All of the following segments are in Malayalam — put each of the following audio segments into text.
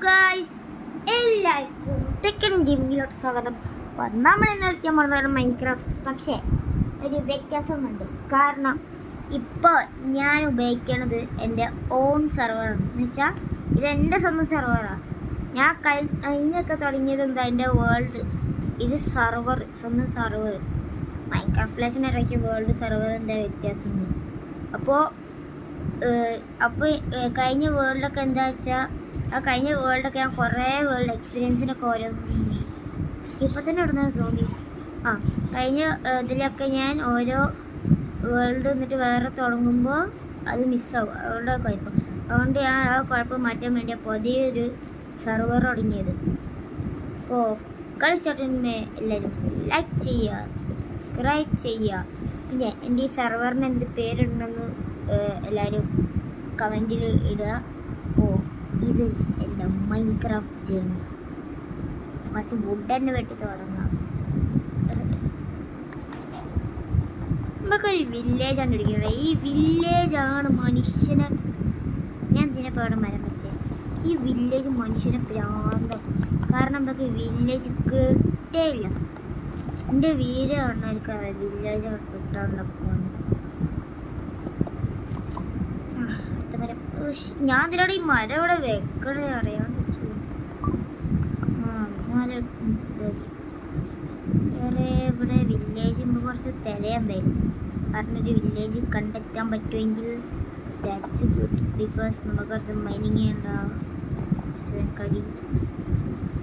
ഗായ്സ്, എല്ലാവർക്കും ടെക്കൻ ഗെയിമിങ്ങിലോട്ട് സ്വാഗതം. അപ്പോൾ നമ്മൾ ഇന്ന് കളിക്കാൻ പോകുന്നത് മൈൻക്രാഫ്റ്റ്. പക്ഷേ ഒരു വ്യത്യാസമുണ്ട്. കാരണം ഇപ്പോൾ ഞാൻ ഉപയോഗിക്കുന്നത് എൻ്റെ ഓൺ സെർവറാണ്. എന്ന് വെച്ചാൽ ഇത് എൻ്റെ സ്വന്തം സെർവറാണ്. ഞാൻ കഴിഞ്ഞൊക്കെ തുടങ്ങിയത് എന്താ, എൻ്റെ വേൾഡ് ഇത് സെർവർ, സ്വന്തം സെർവർ. മൈൻക്രാഫ്റ്റ് പ്ലേസിന് ഇടയ്ക്ക് വേൾഡ് സെർവർ എന്താ വ്യത്യാസമുണ്ട്. അപ്പോൾ കഴിഞ്ഞ വേൾഡൊക്കെ എന്താ വെച്ചാൽ കഴിഞ്ഞ വേൾഡൊക്കെ ഞാൻ കുറേ വേൾഡ് എക്സ്പീരിയൻസിനൊക്കെ ഓരോ ഇപ്പം തന്നെ ഇടുന്ന സോണി കഴിഞ്ഞ ഇതിലൊക്കെ ഞാൻ ഓരോ വേൾഡ് എന്നിട്ട് വേറെ തുടങ്ങുമ്പോൾ അത് മിസ്സാവും. അതുകൊണ്ട് കുഴപ്പം. അതുകൊണ്ട് ഞാൻ ആ കുഴപ്പം മാറ്റാൻ വേണ്ടി പുതിയൊരു സെർവർ തുടങ്ങിയത്. അപ്പോൾ കളി സ്റ്റാർട്ടിന് എല്ലാവരും ലൈക്ക് ചെയ്യുക, സബ്സ്ക്രൈബ് ചെയ്യുക. പിന്നെ എൻ്റെ ഈ സെർവറിന് എന്ത് പേരുണ്ടെന്ന് എല്ലാവരും കമൻറ്റിൽ ഇടുക. ഇത് എൻ്റെ മൈൻക്രാഫ്റ്റ് ജേർണി. ഫസ്റ്റ് വുഡ് തന്നെ വെട്ടി തുടങ്ങാം. നമുക്കൊരു വില്ലേജ് കണ്ടിരിക്കുന്നത്. ഈ വില്ലേജാണ് മനുഷ്യനെ, ഞാൻ എന്തിനാ അവിടെ മരം വെച്ചേ, ഈ വില്ലേജ് മനുഷ്യനെ പ്രാന്തം. കാരണം നമുക്ക് വില്ലേജ് കിട്ടേയില്ല. എൻ്റെ വീട് കാണുന്നവർക്കറിയാം വില്ലേജ് കിട്ടാനുള്ളപ്പോൾ. ഞാൻ ഇതിലൂടെ ഈ മരം ഇവിടെ വെക്കണേ അറിയാൻ വെച്ചു. വേറെ ഇവിടെ വില്ലേജ് കുറച്ച് തിരയെന്തായാലും. കാരണം ഒരു വില്ലേജ് കണ്ടെത്താൻ പറ്റുമെങ്കിൽ ദാറ്റ്സ് ഗുഡ്. ബിക്കോസ് നമുക്ക് കുറച്ച് മൈനിങ് ചെയ്യണ്ടാവും. കഴിയും.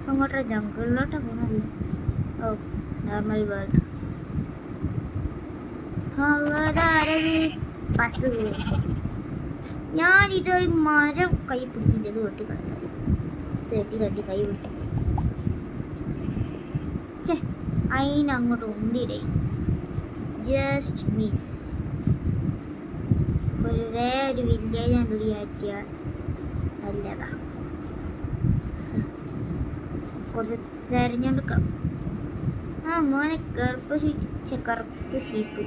അങ്ങോട്ട് ജംഗിളിലോട്ടാണ് പോകുന്നത്. ഓ, നോർമൽ വേൾഡ്. പശു. ഞാനിത് മരം കൈ പിടിച്ചിട്ട് ഇത് വെട്ടി കളഞ്ഞു. കൈ പിടിച്ചിട്ട് അതിനങ്ങോട്ട് ഉണ്ടിടേ. Just miss. വേറൊരു വില്ലേജ് കണ്ടുപിടിയാക്കിയാൽ നല്ലതാ. കുറച്ച് തിരഞ്ഞെടുക്കാം. മോനെ കറുപ്പ് ഷീപ്പ്.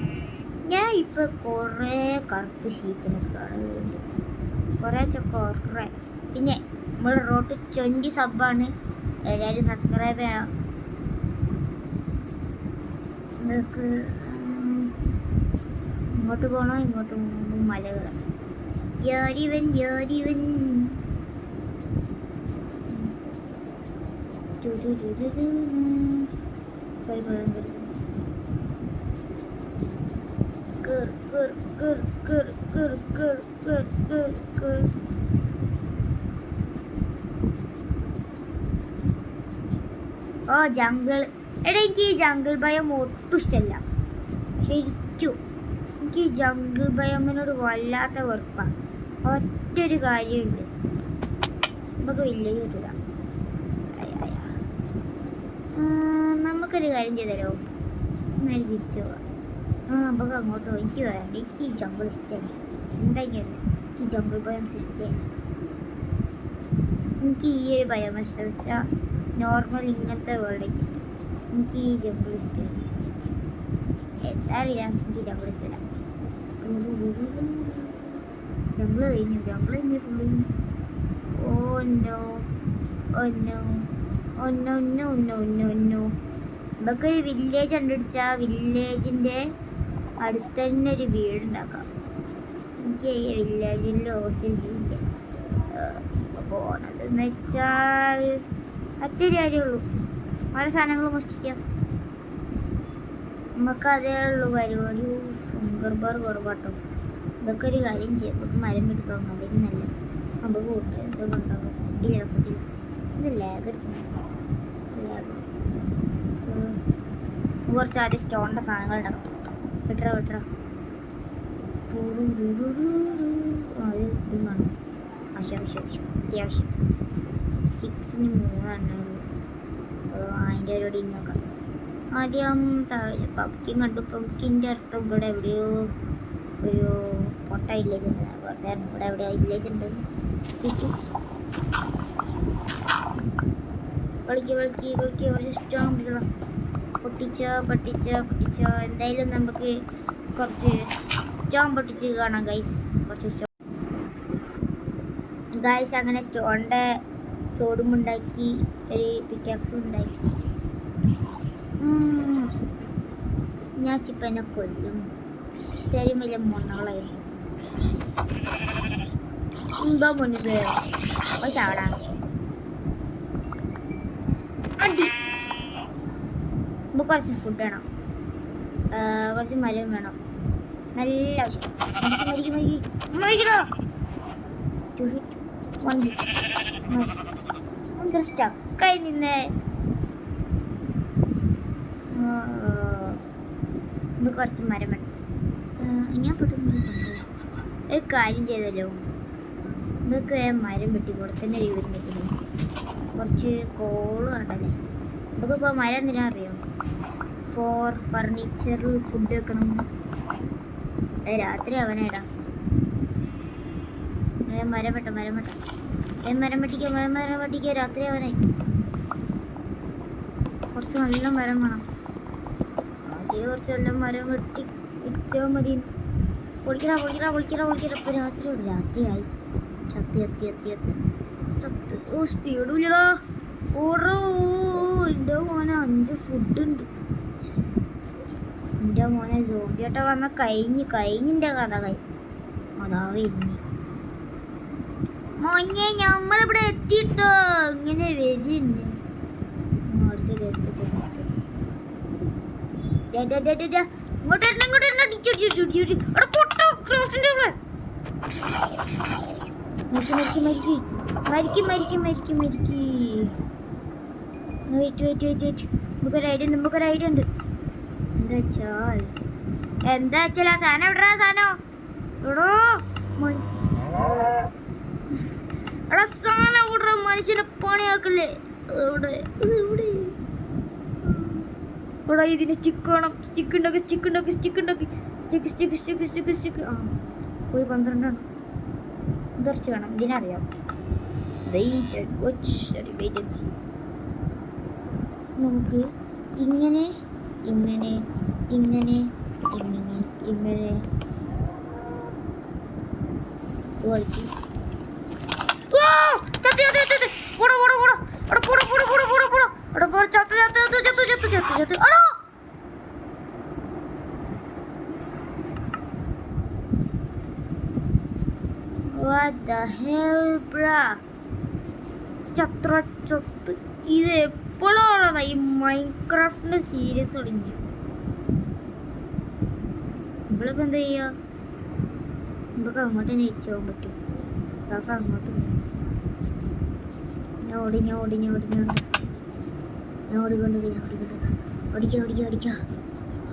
ഞാൻ ഇപ്പോൾ കുറേ കറുപ്പ് ഷീപ്പിനെ കാണുന്നുണ്ട്. കുറേ. പിന്നെ നമ്മൾ റോട്ട് 20 സബ്ബാണ്. എല്ലാവരും സബ്സ്ക്രൈബ് ചെയ്യാം. നിങ്ങൾക്ക് ഇങ്ങോട്ട് പോകണോ ഇങ്ങോട്ട് പോകുമ്പോൾ മലകൾ. യാരിവൻ ഓ ജംഗിൾ. എടാ, എനിക്ക് ഈ ജംഗിൾ ഭയം ഒട്ടും ഇഷ്ടമല്ല. ശരിക്കും എനിക്ക് ഈ ജംഗിൾ ഭയമിനോട് വല്ലാത്ത വെറുപ്പാണ്. ഒറ്റൊരു കാര്യമുണ്ട്, നമുക്ക് വില്ലേജ് കിട്ടില്ല. നമുക്കൊരു കാര്യം ചെയ്താലോ, നേരെ തിരിച്ചു പോവാം. നമുക്ക് അങ്ങോട്ട് പോകും. എനിക്ക് വേണ്ട, എനിക്ക് ഈ ജംഗിൾ ഇഷ്ടമല്ല. എന്തായാലും എനിക്ക് ഈ ജംഗിൾ ഭയം ഇഷ്ടമല്ല. എനിക്ക് ഈ ഒരു ഭയം ഇഷ്ടം വെച്ചാൽ നോർമൽ ഇങ്ങനത്തെ വേൾഡൊക്കെ ഇഷ്ടം. എനിക്ക് ഈ ജംഗിൾ ഇഷ്ടമല്ല. എന്താ അറിയില്ല, എനിക്ക് ജംഗിൾ ഇഷ്ടമല്ല. ജംഗിൾ കഴിഞ്ഞു ഫുള്ളി. നമുക്കൊരു വില്ലേജ് കണ്ടുപിടിച്ചാൽ വില്ലേജിൻ്റെ അടുത്ത് തന്നെ ഒരു വീടുണ്ടാക്കാം. എനിക്ക് ഈ വില്ലേജിൻ്റെ ഹോസ്റ്റൽ ജീവിക്കാം. പോണതെന്ന് വെച്ചാൽ മറ്റൊരു കാര്യമുള്ളൂ, പല സാധനങ്ങളും മോഷ്ടിക്കാം. നമുക്ക് അതേ ഉള്ളൂ പരിപാടി. ഫംഗർബാർ കുറവാട്ടോ. ഇതൊക്കെ ഒരു കാര്യം ചെയ്യാം. നമുക്ക് മരം എടുക്കാം. അതിന് നല്ല നമുക്ക് കൂട്ടുക. ഇതൊക്കെ ഉണ്ടാകും. ഫുഡില്ല. ഇത് ലാഗ് അടിക്കണം. കുറച്ച് ആദ്യം സ്റ്റോണിൻ്റെ സാധനങ്ങൾ ഉണ്ടാകും. വിട്ടറ ഇതും വേണം. അത്യാവശ്യം സ്റ്റിക്സിന് 3 അതിൻ്റെ പരിപാടി നോക്കാം. ആദ്യം പംകിൻ കണ്ടു. പംകിൻ്റെ അർത്ഥം ഇവിടെ എവിടെയോ ഒരു പൊട്ട വില്ലേജ് ഉണ്ട്. ഇവിടെ എവിടെയോ വില്ലേജ് ഉണ്ട്. കളിക്ക് കുറച്ച് സ്റ്റോൺ പിടിക്കണം. പൊട്ടിച്ചോ. എന്തായാലും നമുക്ക് കുറച്ച് സ്റ്റോൺ പൊട്ടിച്ച് കാണാം ഗൈസ്. അങ്ങനെ സ്റ്റോണിൻ്റെ സോഡും ഉണ്ടാക്കി, ഒരു പിക്കാക്സും ഉണ്ടാക്കി. ഞാൻ ചിപ്പനെ കൊല്ലും. ഇത്രയും വലിയ മൊണ്ണകളായിരുന്നു. എന്താ മനുഷ്യ ചാടാ അടി. ഇപ്പോൾ കുറച്ച് ഫുഡ് വേണം, കുറച്ച് മരം വേണം, നല്ല ആവശ്യം. മരിക്കണോ സ്റ്റക്കായി നിന്നേ. ഇത് കുറച്ച് മരം വേണം. ഞാൻ പെട്ടെന്ന് ഒരു കാര്യം ചെയ്തല്ലോ, ഇതൊക്കെ മരം വെട്ടി കൊടുത്തന്നെ വരുന്നെങ്കിലും കുറച്ച് കോള് കണ്ടല്ലേ. നമുക്കിപ്പോൾ മരം എന്തിനാ അറിയോ? ഫോർ ഫർണിച്ചർ, ഫുഡ് വെക്കണം. രാത്രി അവനേടാ. മരം വെട്ട മരം വെട്ടിക്കുക. രാത്രി അവനായി. കുറച്ച് നല്ല മരം വേണം. ആദ്യം കുറച്ച് നല്ല മരം വെട്ടി വെച്ചാൽ മതി. പൊളിക്കടാ. ഇപ്പൊ രാത്രിയായി. ചത്ത്. ഓ സ്പീഡില്ലടാ. ഓടോ എൻ്റെ മോനെ 5 ഫുഡ് ഉണ്ട്. എൻ്റെ മോനെ സോംബിയോട്ട വന്ന കഴിഞ്ഞിൻ്റെ കഥ കൈസ്. അതാ വരുന്നു മോനെ, നമ്മളിവിടെ എത്തിട്ടോ. ഇങ്ങനെ വരുന്നു. നമുക്കൊരു ഐഡിയ ഉണ്ട്. എന്താ വെച്ചാൽ ആ സാധനം എവിടാ? സാധനം എടോ സാധനം വിട. മനുഷ്യനെ പണിയാക്കല്ലേ ഇവിടെ. ഇവിടെ ഇതിന് സ്റ്റിക്ക് വേണം. സ്റ്റിക്ക് ഉണ്ടാക്കി. ആ പോയി 12 കുറച്ച് വേണം. ഇതിനറിയാം. നമുക്ക് ഇങ്ങനെ What the hell, bruh? ചത്ത്. ഇത് എപ്പോഴാണ് ഈ മൈൻക്രാഫ്റ്റിന്റെ സീരീസ് തുടങ്ങി? നമ്മളിപ്പോൾ എന്താ ചെയ്യുക? നമുക്ക് അങ്ങോട്ട് തന്നെ ഇരിച്ചു പോകാൻ പറ്റും. അതൊക്കെ അങ്ങോട്ട് ഞാൻ ഓടിക്കൊണ്ട്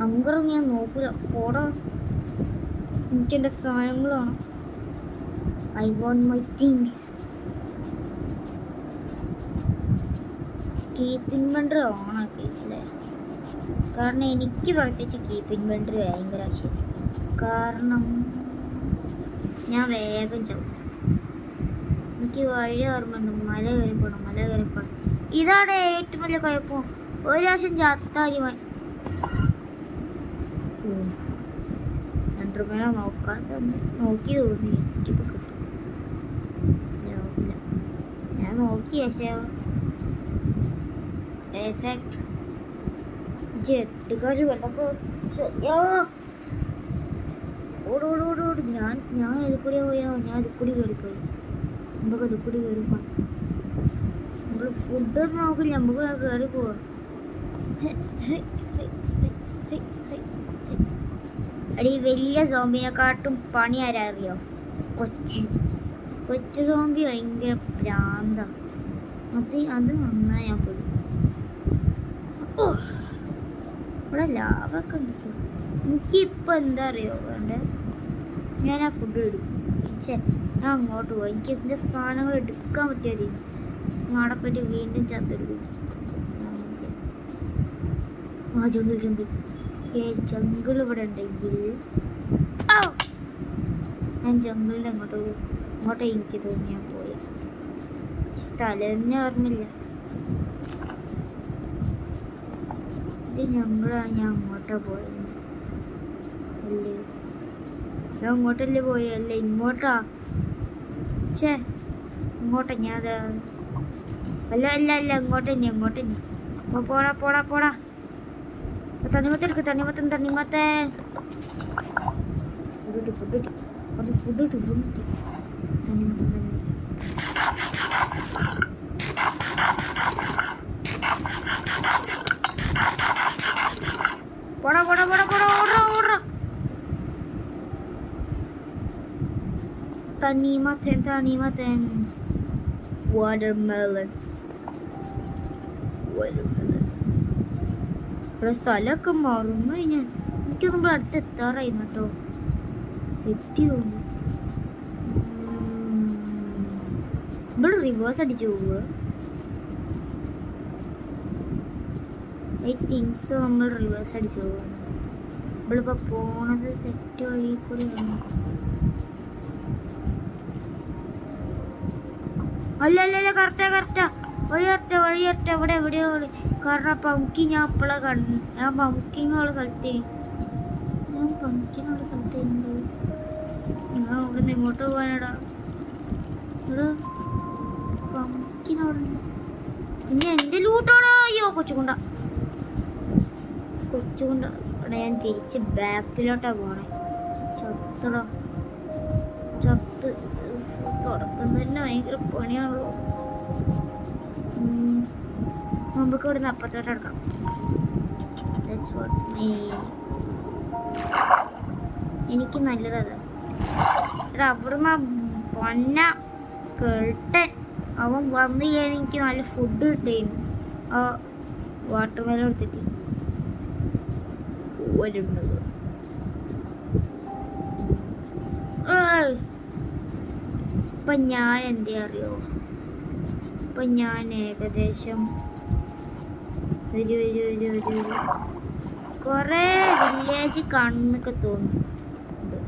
ഹങ്കർ ഞാൻ നോക്കുക. ഓടാ, എനിക്കെൻ്റെ സാധനങ്ങൾ വേണം. I want my things. Keep inventory ഓണാക്കിയില്ലേ? കാരണം എനിക്ക് പ്രത്യേകിച്ച് കീപ്പ് ഇൻവെൻറ്ററി ഭയങ്കര ആവശ്യം. കാരണം ഞാൻ വേഗം ചാവും. എനിക്ക് വഴി ഓർമ്മയുണ്ട്. മല കയറി പോകണം. ഇതാണ് ഏറ്റവും വലിയ കുഴപ്പം. ഒരു പ്രാവശ്യം ചാത്താരിമായി. രണ്ടുമേനെ നോക്കി തോന്നി. എനിക്കിപ്പോൾ കിട്ടും. ഞാൻ നോക്കി. പക്ഷേ എഫക്റ്റ് ജെട്ടുകാർ വെള്ളപ്പോൾ ഓടോട്. ഞാൻ ഇത് കൂടി പോയോ? ഞാൻ ഇത് കൂടി കയറിപ്പോയി. നമുക്ക് ഇത് കൂടി കയറിപ്പോ. നമ്മൾ ഫുഡൊന്നും നോക്കില്ല. നമുക്ക് കയറി പോവാം. അടി വലിയ സോംബിനെക്കാട്ടും പണി ആരാ അറിയോ? കൊച്ചു സോംബി ഭയങ്കര ഭ്രാന്ത. അത് നന്നായി ഞാൻ പോയി. ഇവിടെ ലാഭമൊക്കെ ഉണ്ട്. എനിക്കിപ്പോൾ എന്താ അറിയോ വേണ്ടേ? ഞാൻ ആ ഫുഡ് എടുക്കും. ഞാൻ അങ്ങോട്ട് പോയി. എനിക്ക് ഇതിൻ്റെ സാധനങ്ങൾ എടുക്കാൻ പറ്റിയാൽ നാളെ പറ്റി വീണ്ടും ചത്തെടുക്കും. ആ ജംഗിൾ ഇവിടെ ഉണ്ടെങ്കിൽ ഞാൻ ജംഗിളിൻ്റെ അങ്ങോട്ടേ എനിക്ക് തോന്നിയാൽ പോയി. സ്ഥലം തന്നെ ഓർമ്മയില്ല. ഇത് ഞങ്ങളാണ്. ഞാൻ അങ്ങോട്ടാ പോയത് അല്ലേ? ഞാൻ അങ്ങോട്ടല്ലേ പോയല്ലേ? ഇങ്ങോട്ടാ. ഇങ്ങോട്ടാ. ഞാൻ അല്ല അല്ല അല്ല ഇങ്ങോട്ട് തന്നെ പോടാ പോടാ പോടാ. തണ്ണിമത്തൻ എടുക്ക്, തണ്ണിമത്തൻ കുറച്ച് ഫുഡ് ഇട്ട് തണ്ണിമത്തൻ. പോടാ പോടാ പോടാ പോടാ ഓടാ. തണ്ണിമത്തൻ വാട്ടർമെലൺ. സ്ഥലമൊക്കെ മറന്നു കഴിഞ്ഞാൽ എനിക്ക് നമ്മൾ അടുത്ത് എത്താറായിരുന്നു കേട്ടോ. എത്തി തോന്നുന്നു. ഇവിടെ റിവേഴ്സ് അടിച്ചു പോവുക. ഐ തിങ്ക് സോ നമ്മൾ റിവേഴ്സ് അടിച്ചു പോകുന്നു. ഇവളിപ്പോൾ പോണത് തെറ്റ് വഴി കൂടിയാണ്. അല്ല കറക്റ്റാ വഴി കറക്റ്റാ. ഇവിടെ എവിടെയോ കാരണം പംകിൻ ഞാൻ ഇപ്പോഴാണ് കണ്ടു. ഞാൻ പംകിനുള്ള സ്ഥലത്ത് ഞാൻ ഇവിടെ നിന്ന് ഇങ്ങോട്ട് പോകാനടാ. ഇവിടെ പംകിനവിടെ ഇനി എൻ്റെ ലൂട്ടാണോ? അയ്യോ കൊച്ചുകൊണ്ട ഇവിടെ ഞാൻ തിരിച്ച് ബാക്കിലോട്ടാണ് പോണേ. ചത്ത് തുടക്കം തന്നെ ഭയങ്കര പണിയാണല്ലോ. നമുക്ക് ഇവിടെ നിന്ന് അപ്പുറത്തോട്ട് എടുക്കാം. എനിക്ക് നല്ലത് അവിടുന്ന് പൊന്ന സ്കേൾട്ടൻ അവൻ വന്ന് ചെയ്യാൻ എനിക്ക് നല്ല ഫുഡ് കിട്ടിയിരുന്നു. ആ വാട്ടർമെലൺ എടുത്തിട്ട് ഇപ്പം ഞാൻ എന്താ അറിയോ, ഇപ്പം ഞാൻ ഏകദേശം ഒരു കുറേ വില്ലേജ് കാണുന്നൊക്കെ തോന്നുന്നു.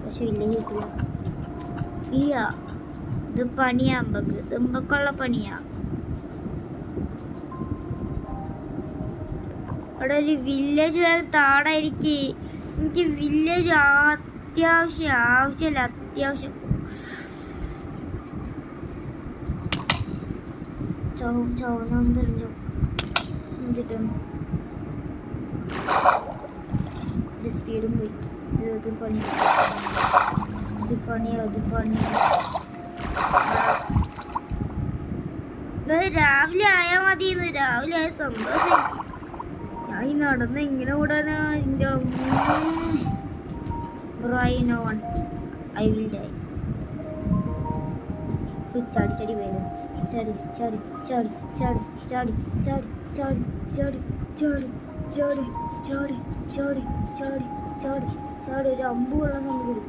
പക്ഷെ വില്ലേജ് കിട്ടില്ല. ഇത് പണിയാ, ഇമ്പക്കുള്ള പണിയാ. അവിടെ ഒരു വില്ലേജ് വേറെ താടായിരിക്കും. എനിക്ക് വില്ലേജ് ആവശ്യമില്ല. ഞാൻ തെളിഞ്ഞു സ്പീഡും പോയി. ഇത് പണിയാ. രാവിലെ ആയാൽ മതി. രാവിലെ ആയ സന്തോഷം എനിക്ക്. ഞാൻ ഈ നടന്ന് ഇങ്ങനെ ഓടാനാ. എൻ്റെ ചാടി വരും. ചാടി ഒരു അമ്പ് കൊള്ളാൻ സമയത്ത്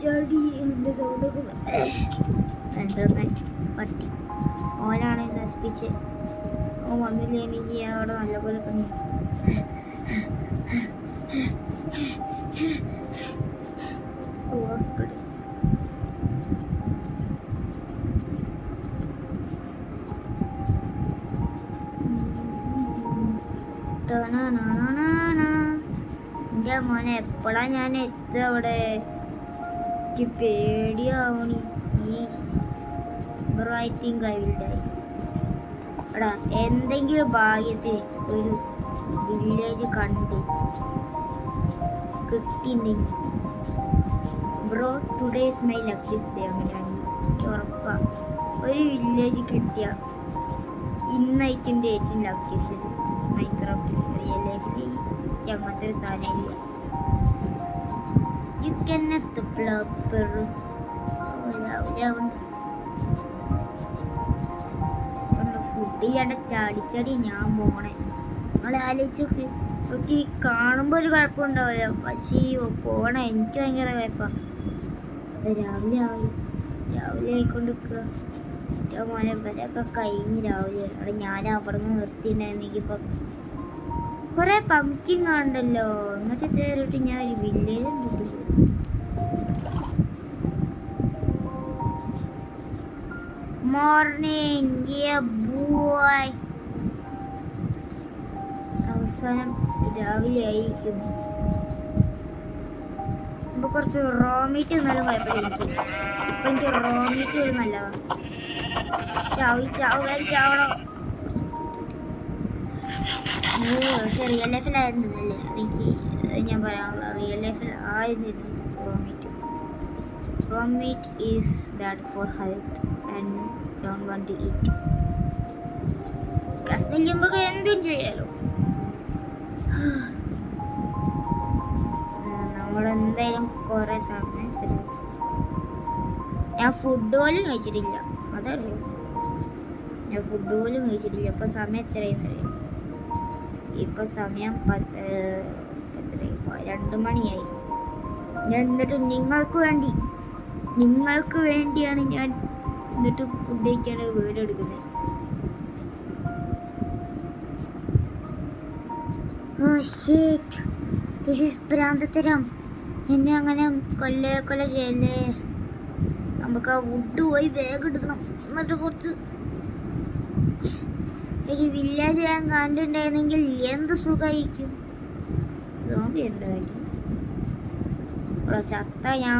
ചാടി എൻ്റെ സൗണ്ടൊക്കെ പട്ടി. ഓനാണ് നശിപ്പിച്ച്. ഓൻ വന്നില്ല എനിക്ക് അവിടെ നല്ലപോലെ പണി. എൻ്റെ മോനെ എപ്പോഴാ ഞാൻ എത്തുക അവിടെ? എനിക്ക് പേടിയാവണി. I think I will die. എടാ എന്തെങ്കിലും ഭാഗ്യത്തിന് ഒരു വില്ലേജ് കിട്ടിയിട്ടുണ്ടെങ്കിൽ bro today is my luckiest day. അങ്ങനെയാണെങ്കിൽ എനിക്ക് ഉറപ്പാണ് ഒരു വില്ലേജ് കിട്ടിയ ഇന്നായിരിക്കും എൻ്റെ ഏറ്റവും ലക്കിയസ്റ്റ് ഡേ. മൈൻക്രാഫ്റ്റിൽ റിയൽ ലൈഫിൽ എനിക്ക് അങ്ങനത്തെ ഒരു സാധനമില്ല. യു ക്യാൻ നോട്ട് പ്ലോപ്പർ ഫുഡില്ലാണ്ട് ചാടി ഞാൻ പോണേ. നമ്മൾ ആലോചിച്ച് നോക്കി കാണുമ്പോൾ ഒരു കുഴപ്പമുണ്ടാവില്ല. പക്ഷേ പോണേ എനിക്ക് ഭയങ്കര കുഴപ്പമാണ്. രാവിലെ ആയിക്കൊണ്ടിരിക്കുക. മോനെ ഇവരൊക്കെ കഴിഞ്ഞ് രാവിലെ അവിടെ ഞാൻ അവിടെ നിന്ന് നിർത്തിയിട്ടുണ്ടായിരുന്നു. ഇപ്പം കുറേ പംകിൻ കാണണ്ടല്ലോ. എന്നിട്ട് കയറിയിട്ട് ഞാൻ ഒരു വില്ലേജ് കിട്ടും. Morning boy. അവസാനം രാവിലെ ആയിരിക്കും. കുറച്ച് റോ മീറ്റ് തിന്നാലും കുഴപ്പമില്ല എനിക്ക്. ഇപ്പം എനിക്ക് റോ മീറ്റ് ഒരു നല്ലതാണ്. ചാവണം. പക്ഷെ റിയൽ ലൈഫിലായിരുന്നില്ലേ എനിക്ക് ഞാൻ പറയാനുള്ള റിയൽ ലൈഫിൽ ആയിരുന്നില്ല raw meat is bad for health and don't want to eat. കഷ്ണം ചെയ്യുമ്പോൾ എന്തും ചെയ്യാലോ. നമ്മളെന്തായാലും കുറേ സമയം ഞാൻ ഫുഡ് പോലും കഴിച്ചിട്ടില്ല. അതറിയോ, ഞാൻ ഫുഡ് പോലും കഴിച്ചിട്ടില്ല. ഇപ്പോൾ സമയം എത്രയെന്നറിയാം? ഇപ്പോൾ സമയം 2 മണിയായി. ഞാൻ എന്നിട്ട് നിങ്ങൾക്ക് വേണ്ടിയാണ് ഞാൻ എന്നിട്ട് ഫുഡ് കഴിക്കാണ് വീഡിയോ എടുക്കുന്നത്. ദിസ് ഈസ് ഭ്രാന്തത്തരം. എന്നെ അങ്ങനെ കൊല ചെയ്യല്ലേ. നമുക്ക് ആ വുഡ് പോയി വേഗം എടുക്കണം. എന്നിട്ട് കുറച്ച് ഒരു വില്ലേജ് ഞാൻ കണ്ടിട്ടുണ്ടായിരുന്നെങ്കിൽ എന്ത് സുഖമായിരിക്കും. സോംബി ഉണ്ടായിരിക്കും. ചത്ത ഞാൻ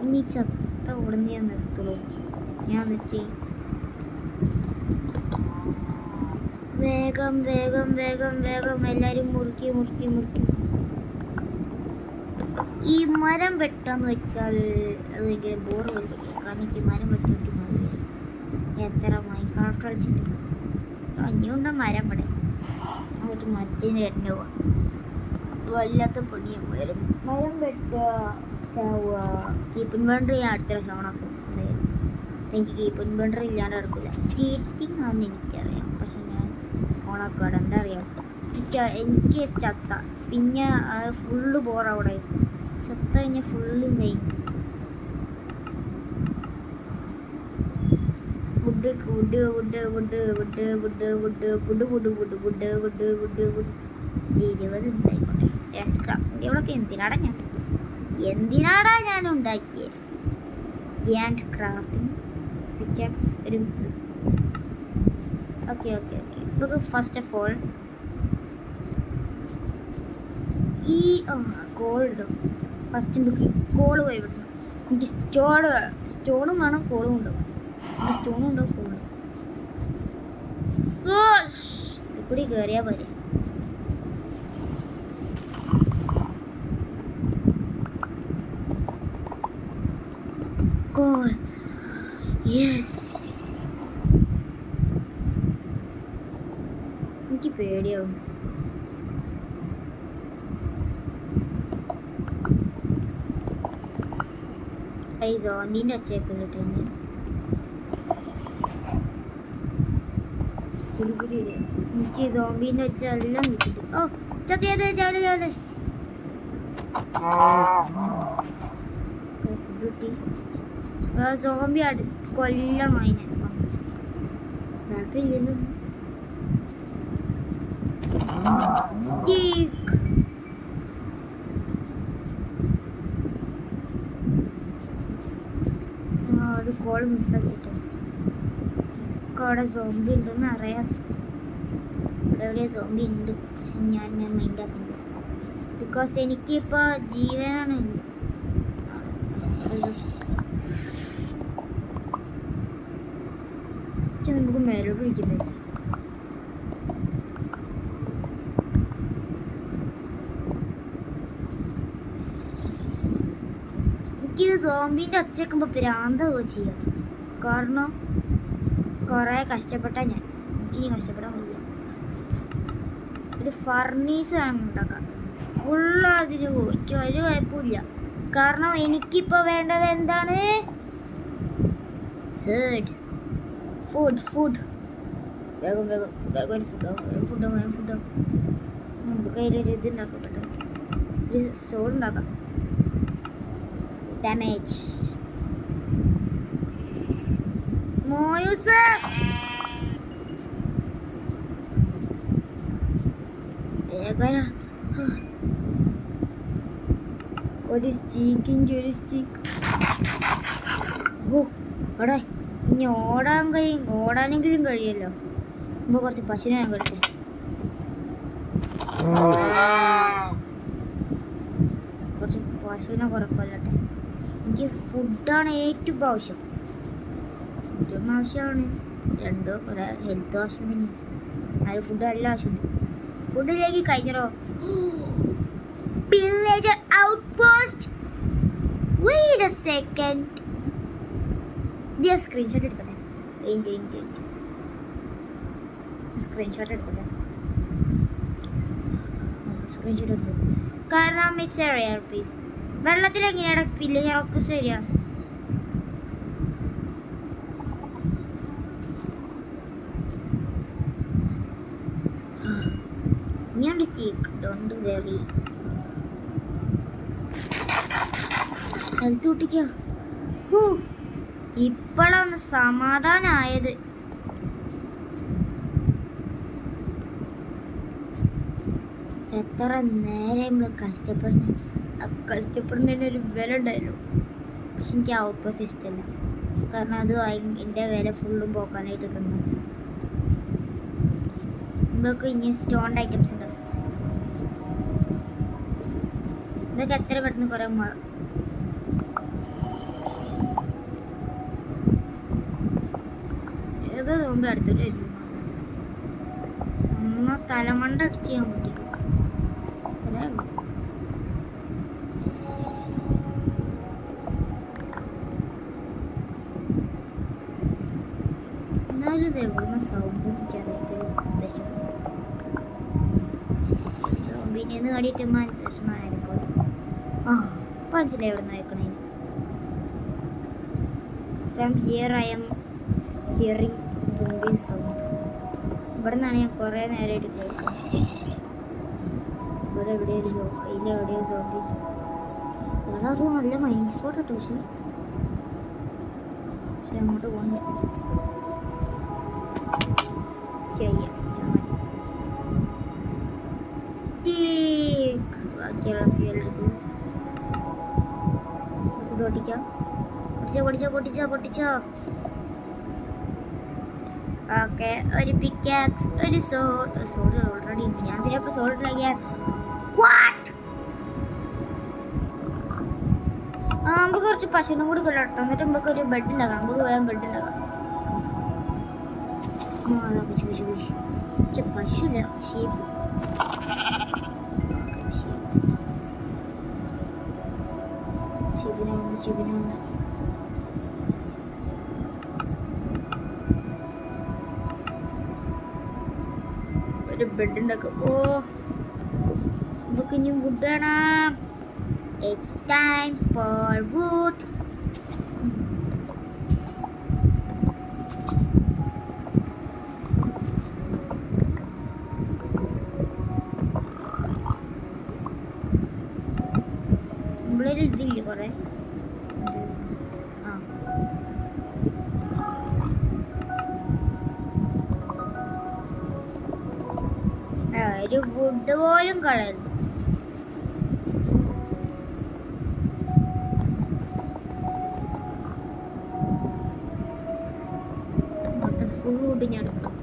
ഇനി ചത്ത ഉടനെ ഞാൻ നിർത്തുള്ളൂ. ഞാൻ എന്നിട്ട് വേഗം എല്ലാവരും മുറുക്കി. ഈ മരം വെട്ടാന്ന് വെച്ചാൽ അത് ഭയങ്കര ബോർ വരില്ല. കാരണം എനിക്ക് മരം വെട്ടിട്ട് മതി. എത്ര മൈൻക്രാഫ്റ്റ് കളിച്ചിട്ടുണ്ട്. അഞ്ഞുകൊണ്ട് മരം ഇവിടെ അങ്ങോട്ട് മരത്തിന് കയറ്റു പോവാം. വല്ലാത്ത പണിയാണ്. മരം വെട്ടുക, ചാവുക. കീപ്പ് ഇൻവെൻട്രി ഞാൻ അടുത്ത പ്രാവശ്യം ഓണാക്കും. എനിക്ക് കീപ്പ് ഇൻവെൻട്രി ഇല്ലാണ്ട് നടക്കില്ല. ചീറ്റിംഗ് ആണെന്ന് എനിക്കറിയാം, പക്ഷെ ഞാൻ ഓണാക്കാട്. എന്താ അറിയാം, എനിക്ക് ചത്ത പിന്നെ ഫുള്ള് ബോറവിടെ. ചത്ത കഴിഞ്ഞാൽ ഫുള്ളും കഴിഞ്ഞു. വുഡ് 20 ഉണ്ടായിക്കോട്ടെ. ക്രാഫ്റ്റിംഗ് ടേബിളൊക്കെ എന്തിനാടാ ഞാൻ ഉണ്ടാക്കിയത്? ഗ്യാൻഡ് ക്രാഫ്റ്റിംഗ് പിക്കാക്സ് ഒരു ഓക്കെ. നമുക്ക് ഫസ്റ്റ് ഓഫ് ഓൾ ഈ കോളുണ്ടോ? ഫസ്റ്റ് നമുക്ക് കോള് പോയി വിടണം. എനിക്ക് സ്റ്റോണും വേണം, കോളും ഉണ്ടാവും. സ്റ്റോണും ഉണ്ടാവും, കോളും. ഇത് കൂടി കയറിയാൽ പോരെ. Call yes. എനിക്ക് പേടിയാവും. ഈ സോംബീൻ്റെ ഒച്ചയൊക്കെ കിട്ടും. എനിക്ക് സോംബീൻ്റെ ഒച്ച എല്ലാം കിട്ടും. ഓ ചത്തിയത് ചാട് കിട്ടി. സോംബി കൊല്ലണം അതിനെ. ബാക്കിലിരുന്നു സ്റ്റീക്ക്. ഒരു കോൾ മിസ്സാക്കിയിട്ട് അവിടെ സോംബി ഉണ്ടെന്ന് അറിയാം. ഇവിടെ സോംബി ഉണ്ട്, പക്ഷെ ഞാൻ മൈൻഡാക്കുന്നില്ല. ബിക്കോസ് എനിക്കിപ്പോൾ ജീവനാണ്. നമുക്ക് മേലോട്ട് വിളിക്കുന്നില്ല. എനിക്കിത് സോംബീൻ്റെ ഒച്ച വെക്കുമ്പോൾ ഭ്രാന്താവുക ചെയ്യാം. കാരണം കുറേ കഷ്ടപ്പെട്ടാൽ എനിക്ക് കഷ്ടപ്പെടാൻ വയ്യ. ഒരു ഫർണീസ് വേണം ഉണ്ടാക്കാം. ഫുള്ള് അതിന് പോകും. എനിക്ക് ഒരു കുഴപ്പമില്ല. കാരണം എനിക്കിപ്പോൾ വേണ്ടത് എന്താണ്? ഫുഡ്. വേഗം ഫുഡ്. നമുക്ക് കയ്യിലൊരു ഇത് ഉണ്ടാക്കാം. പെട്ടെന്ന് ഒരു സ്റ്റോൺ ഉണ്ടാക്കാം. ഡാമേജ് മോയൂസ്. ഒരു സ്റ്റീക്ക്. ഓ അവിടെ ഇനി ഓടാനെങ്കിലും കഴിയല്ലോ. ഇപ്പോൾ കുറച്ച് പശുവിനെ ഞാൻ കഴിച്ചു. പശുവിനെ കുറക്കല്ലട്ടെ. എനിക്ക് ഫുഡാണ് ഏറ്റവും ആവശ്യം. ഫുഡും ആവശ്യമാണ്, രണ്ടും ഒരേ ഹെൽത്ത് ആവശ്യം തന്നെ. അതിൽ ഫുഡ് എല്ലാം ആവശ്യമുണ്ട്. ഫുഡിലേക്ക് കഴിഞ്ഞോ. Pillager outpost. Wait a second. Dia screenshot എടുക്കട്ടെ. സ്ക്രീൻഷോട്ട് എടുക്കട്ടെ. സ്ക്രീൻഷോട്ട് എടുക്കും. കാരണം ഇറ്റ്സ് എ റെയർ പീസ്. വെള്ളത്തിൽ എങ്ങനെയാണ് പില്ലേജർ ഔട്ട്പോസ്റ്റ് വരിക? ഞാൻ ഡിസ്റ്റീക്ക് ഡോണ്ട് വെറി. ഹെൽത്ത് കൂട്ടിക്കോ. ഇപ്പോഴാണ് സമാധാനായത്. എത്ര നേരം നമ്മൾ കഷ്ടപ്പെടുന്നതിന് ഒരു വില ഉണ്ടായിരുന്നു. പക്ഷെ എനിക്ക് ഔട്ട് പോസ്റ്റ് ഇഷ്ടമല്ല. കാരണം അത് എൻ്റെ വില ഫുള്ളും പോക്കാനായിട്ട് കിട്ടുന്നു. ഇതൊക്കെ ഇനി സ്റ്റോൺ ഐറ്റംസ് ഉണ്ട്. ഇതൊക്കെ എത്ര പെട്ടെന്ന് കുറേ ഏതോ തോമ്പി അടുത്തോട്ട് വരുന്നു. ഒന്നാ തലമണ്ട അടിച്ച് ചെയ്യാൻ പറ്റിക്കും. എന്നാലും ഇത് എവിടുന്ന സൗണ്ട് എനിക്കറിയായിട്ട് വിഷമം. സോമ്പിനെന്ന് കാടിയിട്ട് വിഷമമായിരിക്കും. ആ മനസ്സിലായി എവിടെ നിന്ന് അയക്കണേ. From here I'm hearing zombie sound. ഇവിടെ നിന്നാണ് ഞാൻ കുറേ നേരമായിട്ട് കേൾക്കുന്നത്. ഇവിടെ എവിടെയൊരു എവിടെയോ സോംബി. അതൊക്കെ നല്ല മൈൻഡ് സ്പോട്ട് ഇട്ടു. പക്ഷെ അങ്ങോട്ട് പോകുന്നില്ല. ബാക്കിയുള്ള ഫ്യൂൽ എടുക്കും. പൊട്ടിക്കാം. പൊട്ടിച്ചോ. ഓക്കെ, ഒരു പിക്കാക്സ്, ഒരു സോഡ് ഓൾറെഡി ഉണ്ട്. ഞാൻ ഇതിലപ്പോൾ സോഡ് ഉണ്ടാക്കിയാൽ നമുക്ക് കുറച്ച് പശുവിനും കൂടി കൊല്ലട്ടോ. എന്നിട്ട് നമുക്ക് ഒരു ബെഡ് ഉണ്ടാക്കാം. നമുക്ക് വേഗം ബെഡ് ഉണ്ടാക്കാം. പശുല്ല, ഷീപ്പ്. ഷീപ്പിനെ ഒരു ബെഡ് ഉണ്ടാക്കാം. ഓ നമുക്ക് ഇനി വുഡ് വേണം. It's time for wood. ഇവിടെ ഇതില്ലേ കുറേ. ഒരു വുഡ് പോലും കളയരുത്. ഫുൾ വുഡ് ഞാൻ എടുക്കാം.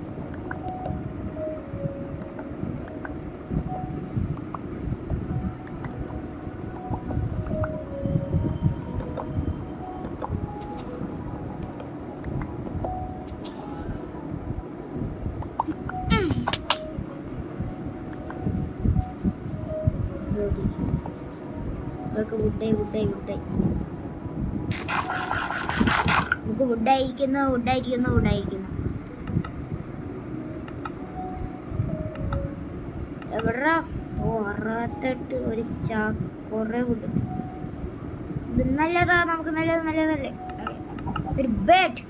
ഇതൊക്കെ വുഡായി. നമുക്ക് വുഡായിരിക്കുന്നു. എവിടാ? ഓ 68 ഒരു ചാക്ക്. കുറേ വുഡ്. ഇത് നല്ലതാ. നമുക്ക് നല്ലതല്ലേ. ഒരു ബെഡ്.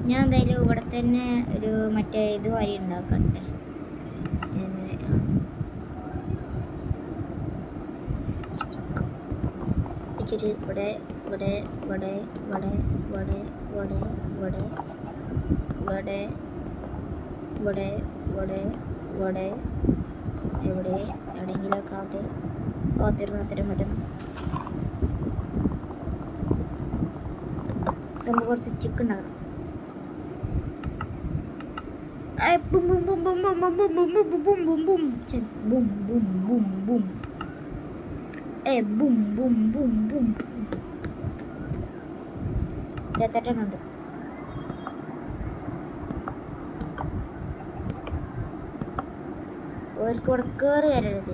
ഞാൻ എന്തായാലും ഇവിടെ തന്നെ ഒരു മറ്റേ ഇത് വരി ഉണ്ടാക്കട്ടെ. ഇവിടെ എവിടെയെങ്കിലൊക്കെ ആവട്ടെ. ഒത്തിരി പറ്റുന്നു. നമുക്ക് കുറച്ച് ചിക്കൻ ഉണ്ടാക്കണം. ബും ബും ബും ബും ബും ബും ബും ബും ബും ബും ബും ബും ഛെ, ബും ബും ബും ബും ബും ബും ബും ബും 28 ഓർക്കൂടെ കയറി വരരുത്,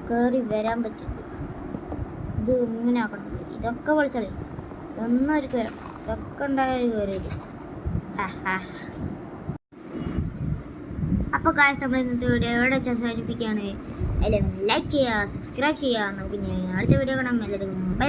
കയറി വരാൻ പറ്റില്ല. ഇത് ഇങ്ങനെ ആക്കണം, ഇതൊക്കെ വിളിച്ചോളി, ഇതൊന്നും ഒരു വരാം, ഇതൊക്കെ ഉണ്ടായ ഒരു കയറിയത്. അപ്പോൾ കാശ് നമ്മൾ ഇന്നത്തെ വീഡിയോ എവിടെ വെച്ചാൽ അവസാനിപ്പിക്കുകയാണ്. എല്ലാവരും ലൈക്ക് ചെയ്യുക, സബ്സ്ക്രൈബ് ചെയ്യുക. നമുക്ക് ഞാൻ അടുത്ത വീഡിയോ കാണാം. എല്ലാവരും